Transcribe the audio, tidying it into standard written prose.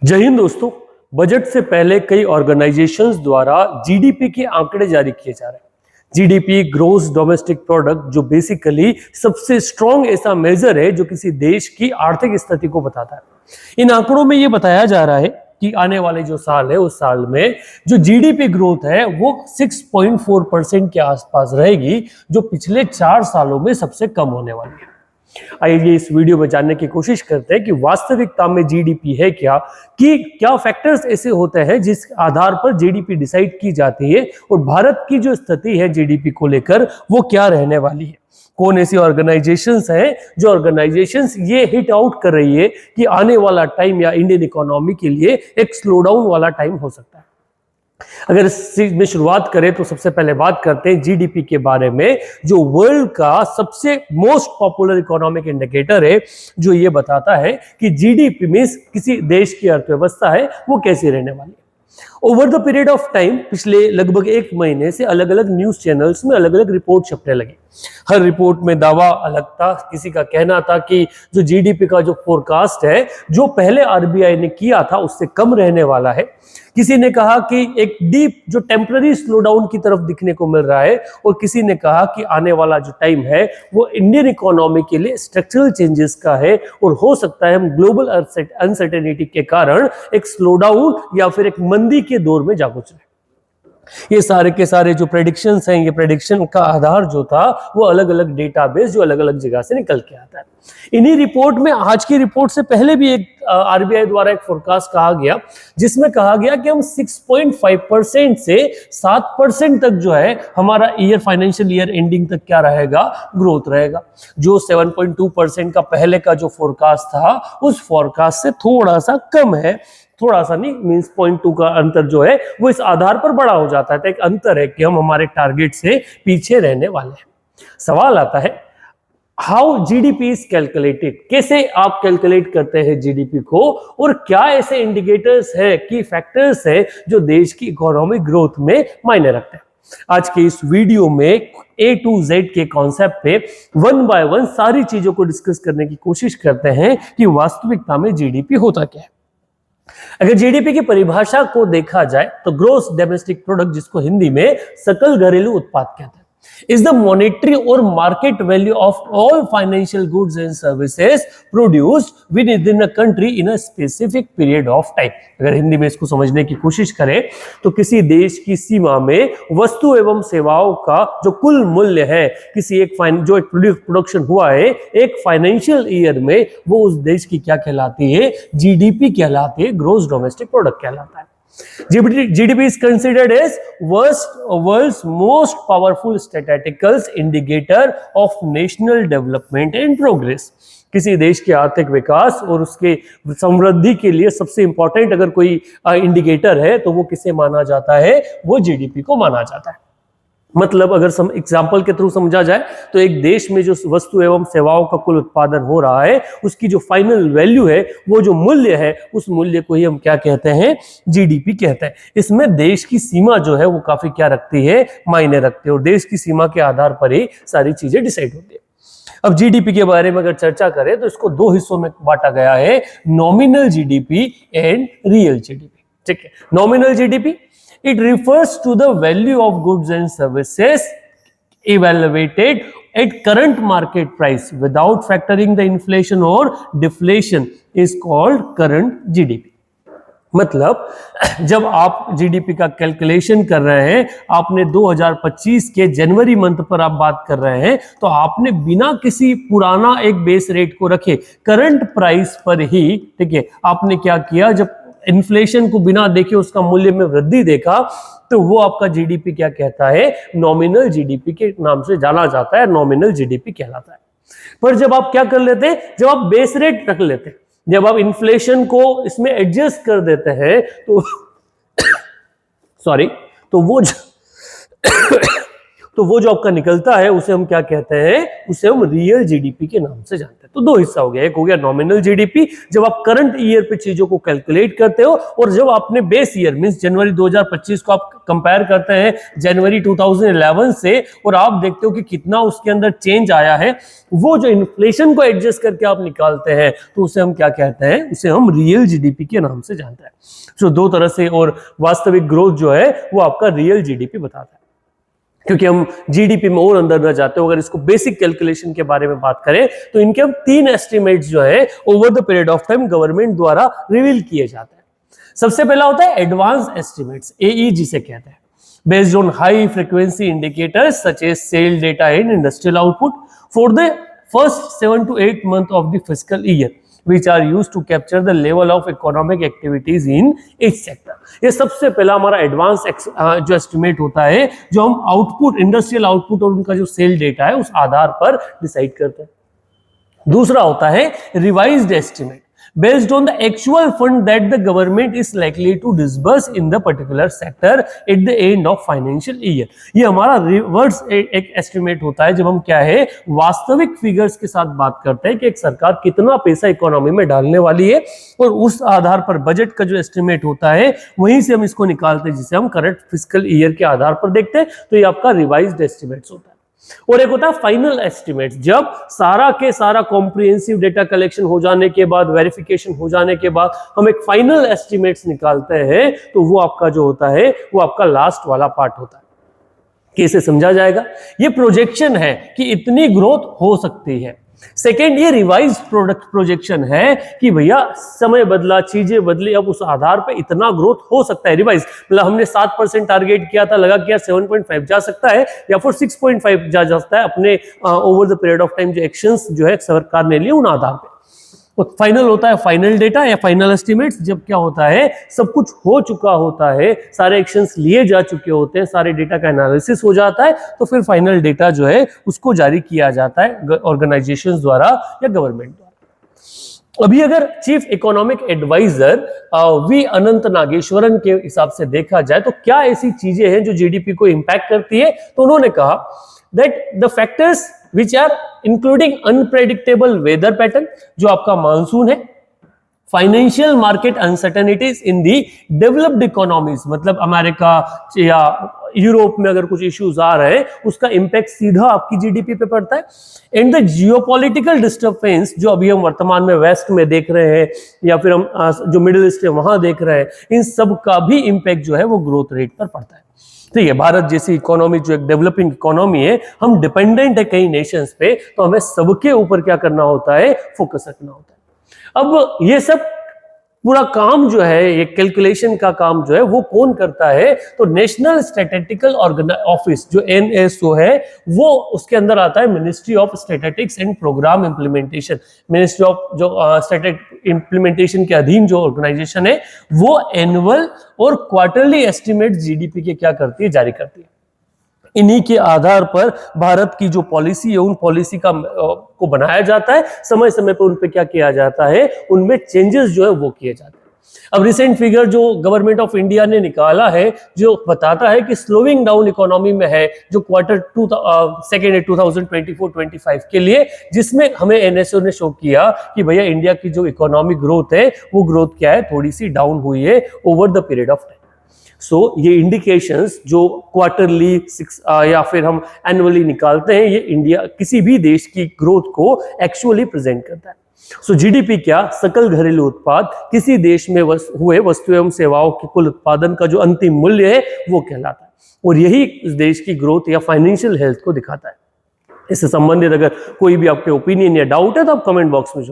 जय हिंद दोस्तों। बजट से पहले कई ऑर्गेनाइजेशंस द्वारा जीडीपी के आंकड़े जारी किए जा रहे हैं। जीडीपी ग्रोस डोमेस्टिक प्रोडक्ट जो बेसिकली सबसे स्ट्रॉन्ग ऐसा मेजर है जो किसी देश की आर्थिक स्थिति को बताता है। इन आंकड़ों में यह बताया जा रहा है कि आने वाले जो साल है उस साल में जो जीडीपी ग्रोथ है वो 6.4% के आसपास रहेगी, जो पिछले 4 सालों में सबसे कम होने वाली है। आइए इस वीडियो में जानने की कोशिश करते हैं कि वास्तविकता में जीडीपी है क्या, कि क्या फैक्टर्स ऐसे होते हैं जिस आधार पर जीडीपी डिसाइड की जाती है और भारत की जो स्थिति है जीडीपी को लेकर वो क्या रहने वाली है। कौन ऐसी ऑर्गेनाइजेशंस हैं जो ऑर्गेनाइजेशंस ये हिट आउट कर रही है कि आने वाला टाइम या इंडियन इकोनॉमी के लिए एक स्लो डाउन वाला टाइम हो सकता है। अगर इस चीज में शुरुआत करें तो सबसे पहले बात करते हैं जीडीपी के बारे में, जो वर्ल्ड का सबसे मोस्ट पॉपुलर इकोनॉमिक इंडिकेटर है, जो ये बताता है कि जीडीपी मींस किसी देश की अर्थव्यवस्था है वो कैसी रहने वाली है। Over the period of time, पिछले लगभग 1 महीने से अलग अलग न्यूज चैनल्स में अलग अलग रिपोर्ट छपने लगी। हर रिपोर्ट में दावा अलग था। किसी का कहना था कि जो जीडीपी का जो फोरकास्ट है जो पहले आरबीआई ने किया था उससे कम रहने वाला है। किसी ने कहा कि एक डीप जो टेम्पररी स्लो डाउन की तरफ दिखने को मिल रहा है, और किसी ने कहा कि आने वाला जो टाइम है वो इंडियन इकोनॉमी के लिए स्ट्रक्चरल चेंजेस का है और हो सकता है हम ग्लोबल अनसर्टेनिटी के कारण एक स्लो डाउन या फिर एक मंदी के दौर में जा गुजरे। ये सारे के सारे जो प्रेडिक्शंस हैं, ये प्रेडिक्शन का आधार जो था वो अलग अलग डेटाबेस जो अलग अलग जगह से निकल के आता है। इन्हीं रिपोर्ट में, आज की रिपोर्ट से पहले भी एक आरबीआई द्वारा एक फोरकास्ट कहा गया जिसमें कहा गया कि हम 6.5% से 7% तक जो है हमारा फाइनेंशियल ईयर एंडिंग तक क्या रहेगा, ग्रोथ रहेगा। जो 7.2% का पहले का जो फोरकास्ट था उस फोरकास्ट से थोड़ा सा कम है, थोड़ा सा नहीं, मींस 0.2 का अंतर जो है वो इस आधार पर बड़ा हो जाता है। तो एक अंतर है कि हम हमारे टारगेट से पीछे रहने वाले हैं। सवाल आता है हाउ जीडीपी इज कैलकुलेटेड, कैसे आप कैलकुलेट करते हैं जीडीपी को, और क्या ऐसे इंडिकेटर्स है कि फैक्टर्स है जो देश की इकोनॉमिक ग्रोथ में मायने रखते हैं। आज के इस वीडियो में A to Z के कॉन्सेप्ट पे 1 by 1 सारी चीजों को डिस्कस करने की कोशिश करते हैं कि वास्तविकता में जीडीपी होता क्या है। अगर जीडीपी की परिभाषा को देखा जाए तो ग्रोस डोमेस्टिक प्रोडक्ट, जिसको हिंदी में सकल घरेलू उत्पाद कहते हैं, is the monetary or market value of all financial goods and services produced within a country in a specific period of time। अगर हिंदी में इसको समझने की कोशिश करें तो किसी देश की सीमा में वस्तु एवं सेवाओं का जो कुल मूल्य है, किसी एक जो एक प्रोडक्शन हुआ है एक फाइनेंशियल ईयर में, वो उस देश की क्या कहलाती है, जीडीपी कहलाती है, ग्रोस डोमेस्टिक प्रोडक्ट कहलाता है। GDP is considered as world's most powerful statistical indicator of national development and progress। किसी देश के आर्थिक विकास और उसके समृद्धि के लिए सबसे इंपॉर्टेंट अगर कोई इंडिकेटर है तो वो किसे माना जाता है, वो जीडीपी को माना जाता है। मतलब अगर एग्जाम्पल के थ्रू समझा जाए तो एक देश में जो वस्तु एवं सेवाओं का कुल उत्पादन हो रहा है उसकी जो फाइनल वैल्यू है, वो जो मूल्य है, उस मूल्य को ही हम क्या कहते हैं, जीडीपी कहते हैं। इसमें देश की सीमा जो है वो काफी क्या रखती है, मायने रखती है, और देश की सीमा के आधार पर ही सारी चीजें डिसाइड होती है। अब जीडीपी के बारे में अगर चर्चा करें तो इसको 2 हिस्सों में बांटा गया है, nominal GDP and real GDP. ठीक है, nominal GDP it refers to the value of goods and services evaluated at current market price without factoring the inflation or deflation is called current GDP। मतलब जब आप GDP का calculation कर रहे हैं, आपने 2025 के जनवरी मंथ पर आप बात कर रहे हैं, तो आपने बिना किसी पुराना एक बेस रेट को रखे करंट प्राइस पर ही, ठीक है, आपने क्या किया, जब इन्फ्लेशन को बिना देखे उसका मूल्य में वृद्धि देखा, तो वो आपका जीडीपी क्या कहता है, नॉमिनल जीडीपी के नाम से जाना जाता है, नॉमिनल जीडीपी कहलाता है। पर जब आप क्या कर लेते हैं, जब आप बेस रेट रख लेते हैं, जब आप इन्फ्लेशन को इसमें एडजस्ट कर देते हैं तो सॉरी, तो तो वो जो आपका निकलता है उसे हम क्या कहते हैं, उसे हम रियल जीडीपी के नाम से जानते हैं। तो दो हिस्सा हो गया, एक हो गया नॉमिनल जीडीपी जब आप करंट ईयर पे चीजों को कैलकुलेट करते हो, और जब आपने बेस ईयर मींस जनवरी 2025 को आप कंपेयर करते हैं जनवरी 2011 से, और आप देखते हो कि कितना उसके अंदर चेंज आया है, वो जो इन्फ्लेशन को एडजस्ट करके आप निकालते हैं तो उसे हम क्या कहते हैं, उसे हम रियल जीडीपी के नाम से जानते हैं। तो दो तरह से, और वास्तविक ग्रोथ जो है वो आपका रियल जीडीपी बताता है। क्योंकि हम जीडीपी में और अंदर न जाते हो, अगर इसको बेसिक कैलकुलेशन के बारे में बात करें तो इनके हम 3 एस्टिमेट्स जो है over the period of time government द्वारा रिवील किए जाते हैं। सबसे पहला होता है एडवांस एस्टिमेट्स, एई जिसे कहते हैं, based on high frequency indicators such as sale data in industrial output for the first 7 to 8 month of the fiscal year, which are used to capture the level of economic activities in each sector। ये सबसे पहला हमारा advance जो estimate होता है, जो हम output, industrial output और उनका जो सेल डेटा है उस आधार पर डिसाइड करते हैं। दूसरा होता है revised estimate, based on the actual fund that the government is likely to disburse in the particular sector at the end of financial year। ये हमारा रिवर्स एक एस्टिमेट होता है जब हम क्या है, वास्तविक फिगर्स के साथ बात करते हैं कि एक सरकार कितना पैसा इकोनॉमी में डालने वाली है, और उस आधार पर बजट का जो एस्टिमेट होता है वहीं से हम इसको निकालते हैं, जिसे हम करंट फिस्कल ईयर के आधार पर देखते हैं। तो ये आपका रिवाइज्ड एस्टिमेट्स होता है। और एक होता है फाइनल एस्टिमेट, जब सारा के सारा कॉम्प्रिहेंसिव डेटा कलेक्शन हो जाने के बाद, वेरिफिकेशन हो जाने के बाद हम एक फाइनल एस्टिमेट्स निकालते हैं, तो वो आपका जो होता है वो आपका लास्ट वाला पार्ट होता है। कैसे समझा जाएगा, ये प्रोजेक्शन है कि इतनी ग्रोथ हो सकती है। सेकेंड, ये रिवाइज प्रोडक्ट प्रोजेक्शन है कि भैया समय बदला, चीजें बदली, अब उस आधार पे इतना ग्रोथ हो सकता है। रिवाइज मतलब हमने 7% टारगेट किया था, लगा कि 7.5 जा सकता है या फिर 6.5 जा सकता है, अपने over the period of time जो एक्शंस जो है सरकार ने लिए उन आधार पे। तो फाइनल होता है फाइनल डेटा या फाइनल एस्टिमेट्स, जब क्या होता है, सब कुछ हो चुका होता है, सारे एक्शंस लिए जा चुके होते हैं, सारे डेटा का एनालिसिस हो जाता है, तो फिर फाइनल डेटा जो है उसको जारी किया जाता है ऑर्गेनाइजेशंस द्वारा या गवर्नमेंट द्वारा। अभी अगर चीफ इकोनॉमिक एडवाइजर वी अनंत नागेश्वरन के हिसाब से देखा जाए तो क्या ऐसी चीजें हैं जो जीडीपी को इंपैक्ट करती है, तो उन्होंने कहा that the factors which are including unpredictable weather pattern, जो आपका मानसून है, फाइनेंशियल मार्केट अनसर्टेनिटीज इन दी डेवलप्ड इकोनॉमीज, मतलब अमेरिका या यूरोप में अगर कुछ इश्यूज आ रहे हैं उसका इंपैक्ट सीधा आपकी जीडीपी पे पड़ता है। एंड द जियोपॉलिटिकल डिस्टर्बेंस, जो अभी हम वर्तमान में वेस्ट में देख रहे हैं या फिर हम जो मिडिल ईस्ट है वहां देख रहे हैं, इन सब का भी इंपैक्ट जो है वो ग्रोथ रेट पर पड़ता है। ठीक है, भारत जैसी इकोनॉमी जो एक डेवलपिंग इकोनॉमी है, हम डिपेंडेंट है कई नेशंस पे, तो हमें सबके ऊपर क्या करना होता है, फोकस रखना होता है। अब ये सब पूरा काम जो है, ये कैलकुलेशन का काम जो है वो कौन करता है, तो नेशनल स्टैटिस्टिकल ऑफिस जो NSO है, वो उसके अंदर आता है ministry of statistics and programme implementation. Ministry of जो स्टैटिस्टिक्स इंप्लीमेंटेशन के अधीन जो ऑर्गेनाइजेशन है, वो एनुअल और क्वार्टरली एस्टिमेट जीडीपी के क्या करती है, जारी करती है। इन्हीं के आधार पर भारत की जो पॉलिसी है, उन पॉलिसी का को बनाया जाता है, समय समय पर उन पे क्या किया जाता है, उनमें चेंजेस जो है वो किए जाते हैं। अब रिसेंट फिगर जो गवर्नमेंट ऑफ इंडिया ने निकाला है, जो बताता है कि स्लोइंग डाउन इकोनॉमी में है, जो क्वार्टर सेकेंड 2024-25 के लिए, जिसमें हमें NSO ने शो किया कि भैया इंडिया की जो इकोनॉमिक ग्रोथ है वो ग्रोथ क्या है, थोड़ी सी डाउन हुई है over the period of time. So ये इंडिकेशंस जो क्वार्टरली या फिर हम एनुअली निकालते हैं, ये इंडिया किसी भी देश की ग्रोथ को एक्चुअली प्रेजेंट करता है। सो जीडीपी क्या, सकल घरेलू उत्पाद, किसी देश में हुए वस्तु एवं सेवाओं के कुल उत्पादन का जो अंतिम मूल्य है वो कहलाता है, और यही इस देश की ग्रोथ या फाइनेंशियल हेल्थ को दिखाता है। इससे संबंधित अगर कोई भी आपके ओपिनियन या डाउट है तो आप कमेंट बॉक्स में